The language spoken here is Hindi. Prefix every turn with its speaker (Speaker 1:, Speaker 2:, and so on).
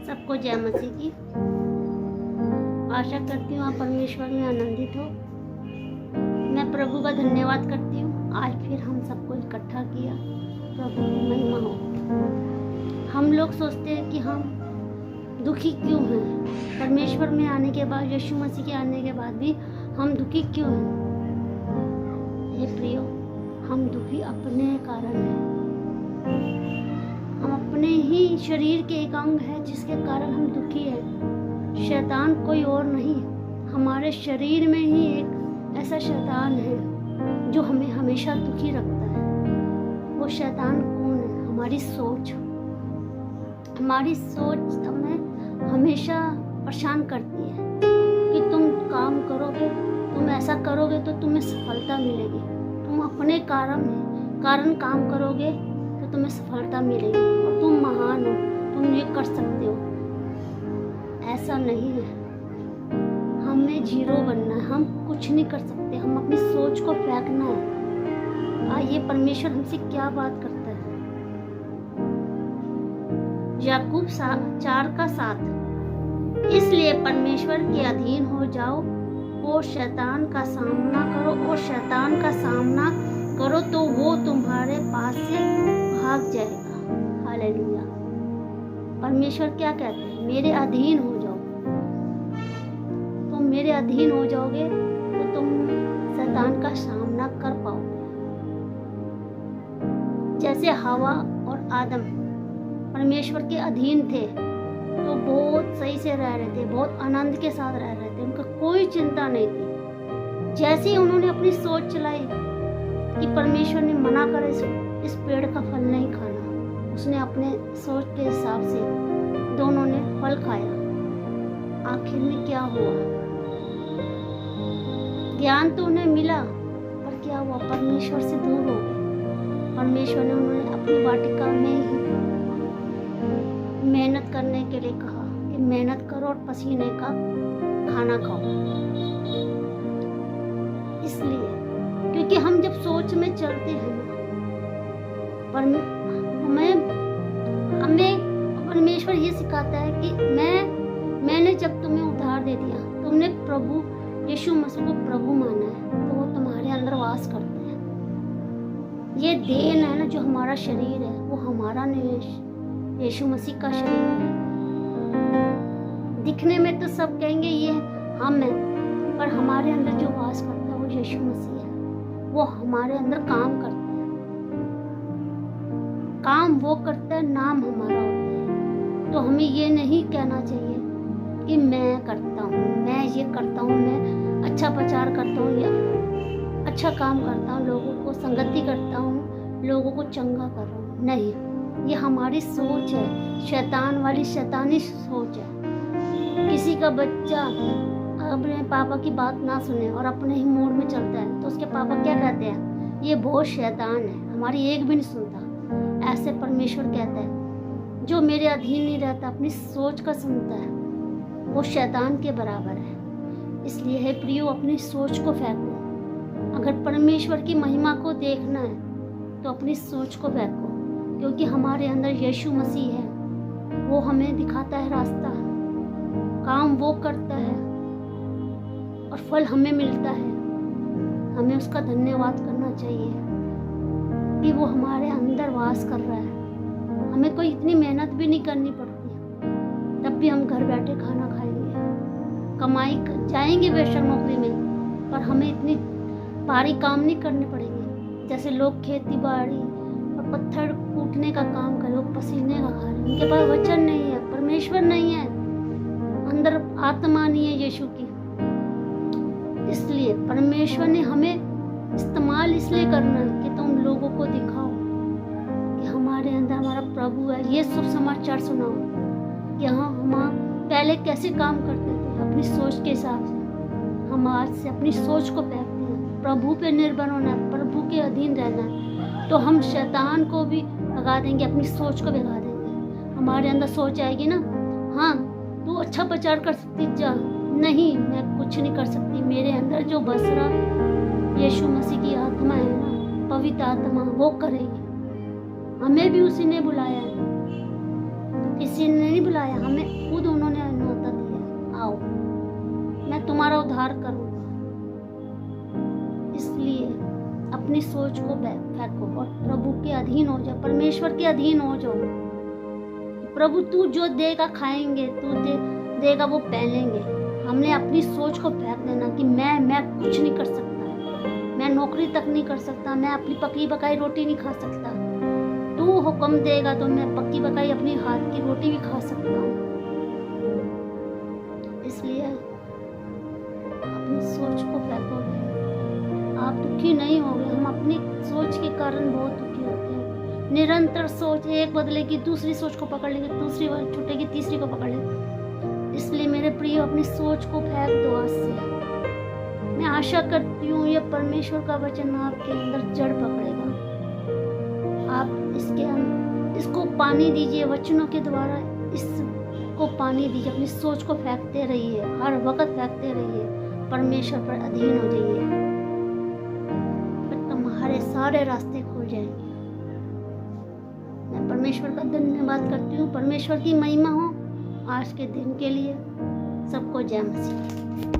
Speaker 1: सबको जय मसीह की। आशा करती हूँ आप परमेश्वर में आनंदित हो। मैं प्रभु का धन्यवाद करती हूँ, आज फिर हम सबको इकट्ठा किया। प्रभु की महिमा हो। हम लोग सोचते हैं कि हम दुखी क्यों हैं, परमेश्वर में आने के बाद, यीशु मसीह के आने के बाद भी हम दुखी क्यों हैं। हे प्रियो, हम दुखी अपने कारण हैं। हम अपने ही शरीर के एक अंग है जिसके कारण हम दुखी हैं। शैतान कोई और नहीं, हमारे शरीर में ही एक ऐसा शैतान है जो हमें हमेशा दुखी रखता है। वो शैतान कौन है? हमारी सोच। हमारी सोच हमें हमेशा परेशान करती है कि तुम काम करोगे, तुम ऐसा करोगे तो तुम्हें सफलता मिलेगी। तुम अपने कारण काम करोगे तो तुम्हें सफलता मिलेगी और तुम महान हो, तुम ये कर सकते हो। ऐसा नहीं है, हमें जीरो बनना है, हम कुछ नहीं कर सकते। हम अपनी सोच को फेंकना है। आइए परमेश्वर हमसे क्या बात करता है। याकूब 4:7। इसलिए परमेश्वर के अधीन हो जाओ और शैतान का सामना करो तो वो तुम्हारे पास से भाग जाएगा। हालेलुया। परमेश्वर क्या कहते हैं? मेरे अधीन हो जाओ। तुम मेरे अधीन हो जाओगे तो तुम शैतान का सामना कर पाओगे। जैसे हवा और आदम परमेश्वर के अधीन थे तो बहुत सही से रह रहे थे, बहुत आनंद के साथ रह रहे थे, उनका कोई चिंता नहीं थी। जैसे ही उन्होंने अपनी सोच चलाई कि परमेश्वर ने मना करा इस पेड़ का फल नहीं खाना, उसने अपने सोच के हिसाब से दोनों ने फल खाया। आखिर में क्या हुआ? ज्ञान तो उन्हें मिला, पर क्या हुआ? परमेश्वर से दूर हो गए। परमेश्वर ने उन्हें अपनी वाटिका में ही मेहनत करने के लिए कहा कि मेहनत करो और पसीने का खाना खाओ। इसलिए क्योंकि हम जब सोच में चलते हैं पर हमें परमेश्वर ये सिखाता है कि मैंने जब तुम्हें उद्धार दे दिया, तुमने प्रभु यीशु मसीह को प्रभु माना है, तो वो तुम्हारे अंदर वास करते हैं। ये देन है ना, जो हमारा शरीर है वो हमारा नहीं, यीशु मसीह का शरीर है। दिखने में तो सब कहेंगे ये हम हैं, पर हमारे अंदर जो वास करता है वो यीशु मसीह है। वो हमारे अंदर काम करता है। काम वो करता है, नाम हमारा होता है। तो हमें ये नहीं कहना चाहिए कि मैं करता हूँ, मैं ये करता हूँ, मैं अच्छा प्रचार करता हूँ या अच्छा काम करता हूँ, लोगों को संगति करता हूँ, लोगों को चंगा कर रहा हूँ। नहीं, ये हमारी सोच है, शैतान वाली शैतानी सोच है। किसी का बच्चा अपने पापा की बात ना सुने और अपने ही मूड में चलता है तो उसके पापा क्या कहते हैं? ये बहुत शैतान है, हमारी एक भी नहीं सुनता। ऐसे परमेश्वर कहता है, जो मेरे अधीन नहीं रहता, अपनी सोच का सुनता है, वो शैतान के बराबर है। इसलिए हे प्रियो, अपनी सोच को फेंको। अगर परमेश्वर की महिमा को देखना है तो अपनी सोच को फेंको, क्योंकि हमारे अंदर यीशु मसीह है। वो हमें दिखाता है रास्ता, काम वो करता है और फल हमें मिलता है। हमें उसका धन्यवाद करना चाहिए कि वो हमारे अंदर वास कर रहा है। हमें कोई इतनी मेहनत भी नहीं करनी पड़ती, तब भी हम घर बैठे खाना खाएंगे, कमाई जाएंगे बेशक नौकरी में, पर हमें इतनी भारी काम नहीं करने पड़ेंगे। जैसे लोग खेती बाड़ी और पत्थर कूटने का काम करे, वो पसीने का खा रहे, उनके पास वचन नहीं है, परमेश्वर नहीं है, अंदर आत्मा नहीं है यीशु की। इसलिए परमेश्वर ने हमें इस्तेमाल इसलिए करना है कि तुम लोगों को दिखाओ कि हमारे अंदर हमारा प्रभु है। ये शुभ समाचार सुनाओ कि हम पहले कैसे काम करते थे अपनी सोच के हिसाब से। हम आज से अपनी सोच को फेंकते हैं, प्रभु पे निर्भर होना है, प्रभु के अधीन रहना है, तो हम शैतान को भी भगा देंगे, अपनी सोच को भगा देंगे। हमारे अंदर सोच आएगी ना, हाँ तू अच्छा प्रचार कर सकती, जा, नहीं मैं कुछ नहीं कर सकती। मेरे अंदर जो बस रहा यीशु मसीह की आत्मा है ना, पवित्र आत्मा, वो करेगी। हमें भी उसी ने बुलाया है, किसी ने नहीं बुलाया। हमें सुधार करूँगा। इसलिए अपनी सोच को फेंको और प्रभु के अधीन हो जाओ, परमेश्वर के अधीन हो जाओ। प्रभु तू जो देगा खाएंगे, तू देगा वो पहनेंगे। हमने अपनी सोच को फेंक देना कि मैं कुछ नहीं कर सकता, मैं नौकरी तक नहीं कर सकता, मैं अपनी पकी पकाई रोटी नहीं खा सकता। तू हुक्म देगा तो मैं पक्की पकाई अपनी हाथ की रोटी भी खा सकता हूँ। इसलिए अपनी सोच को फेंकोगे आप दुखी नहीं होगे। हम अपनी सोच के कारण बहुत दुखी होते हैं। निरंतर सोच एक बदलेगी, दूसरी सोच को पकड़ लेंगे, दूसरी छूटेगी, तीसरी को पकड़ लेंगे। इसलिए मेरे प्रिय अपनी सोच को फेंक दो आज से। मैं आशा करती हूँ ये परमेश्वर का वचन आपके अंदर जड़ पकड़ेगा। आप इसको पानी दीजिए, वचनों के द्वारा इसको पानी दीजिए। अपनी सोच को फेंकते रहिए, हर वक्त फेंकते रहिए, परमेश्वर पर अधीन हो जाइए, फिर तुम्हारे सारे रास्ते खुल जाएंगे। मैं परमेश्वर का धन्यवाद करती हूँ। परमेश्वर की महिमा हो आज के दिन के लिए। सबको जय मसीह।